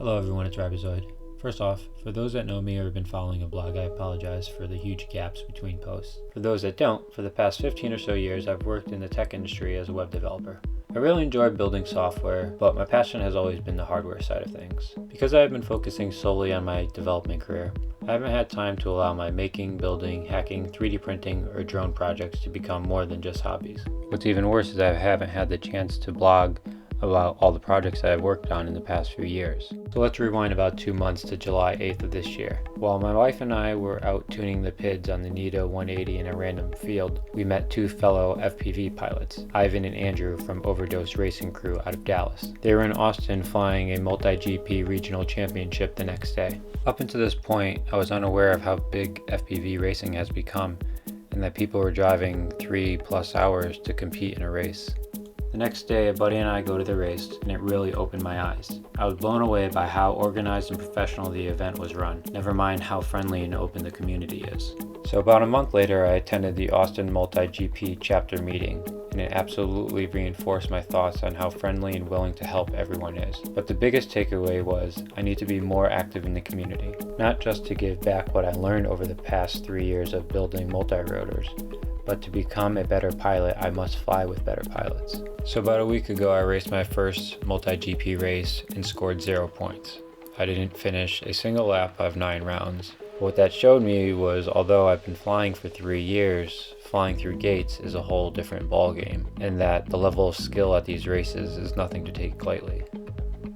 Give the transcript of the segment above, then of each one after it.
Hello everyone, it's Ribozoid. First off, for those that know me or have been following a blog, I apologize for the huge gaps between posts. For those that don't, for the past 15 or so years I've worked in the tech industry as a web developer. I really enjoy building software, but my passion has always been the hardware side of things. Because I have been focusing solely on my development career, I haven't had time to allow my making, building, hacking, 3D printing, or drone projects to become more than just hobbies. What's even worse is I haven't had the chance to blog about all the projects that I've worked on in the past few years. So let's rewind about 2 months to July 8th of this year. While my wife and I were out tuning the PIDs on the Nita 180 in a random field, we met two fellow FPV pilots, Ivan and Andrew from Overdose Racing Crew out of Dallas. They were in Austin flying a multi-GP regional championship the next day. Up until this point, I was unaware of how big FPV racing has become and that people were driving 3+ hours to compete in a race. The next day, a buddy and I go to the race, and it really opened my eyes. I was blown away by how organized and professional the event was run, never mind how friendly and open the community is. So about a month later, I attended the Austin Multi-GP chapter meeting, and it absolutely reinforced my thoughts on how friendly and willing to help everyone is. But the biggest takeaway was, I need to be more active in the community, not just to give back what I learned over the past 3 years of building multi-rotors, but to become a better pilot, I must fly with better pilots. So about a week ago, I raced my first multi-GP race and scored 0 points. I didn't finish a single lap of 9 rounds. What that showed me was, although I've been flying for 3 years, flying through gates is a whole different ballgame, and that the level of skill at these races is nothing to take lightly.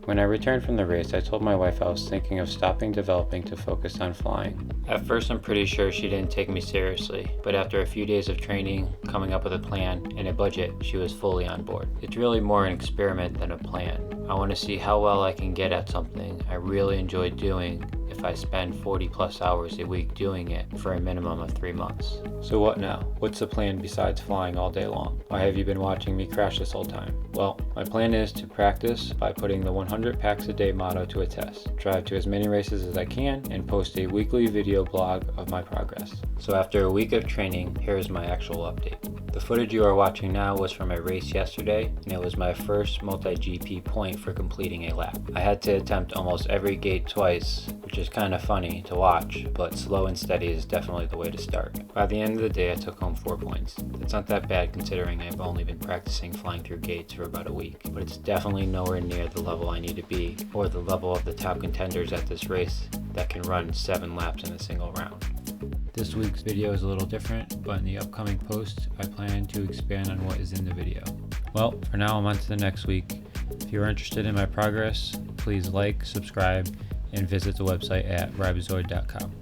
When I returned from the race, I told my wife I was thinking of stopping developing to focus on flying. At first, I'm pretty sure she didn't take me seriously, but after a few days of training, coming up with a plan, and a budget, she was fully on board. It's really more an experiment than a plan. I want to see how well I can get at something I really enjoy doing if I spend 40+ hours a week doing it for a minimum of 3 months. So what now? What's the plan besides flying all day long? Why have you been watching me crash this whole time? Well, my plan is to practice by putting the 100 packs a day motto to a test, drive to as many races as I can, and post a weekly video blog of my progress. So after a week of training, here's my actual update. The footage you are watching now was from a race yesterday, and it was my first multi-GP point for completing a lap. I had to attempt almost every gate twice, which is kind of funny to watch, but slow and steady is definitely the way to start. By the end of the day, I took home 4 points. It's not that bad considering I've only been practicing flying through gates for about a week, but it's definitely nowhere near the level I need to be, or the level of the top contenders at this race that can run 7 laps in a single round. This week's video is a little different, but in the upcoming post, I plan to expand on what is in the video. Well, for now, I'm on to the next week. If you're interested in my progress, please like, subscribe, and visit the website at ribozoid.com.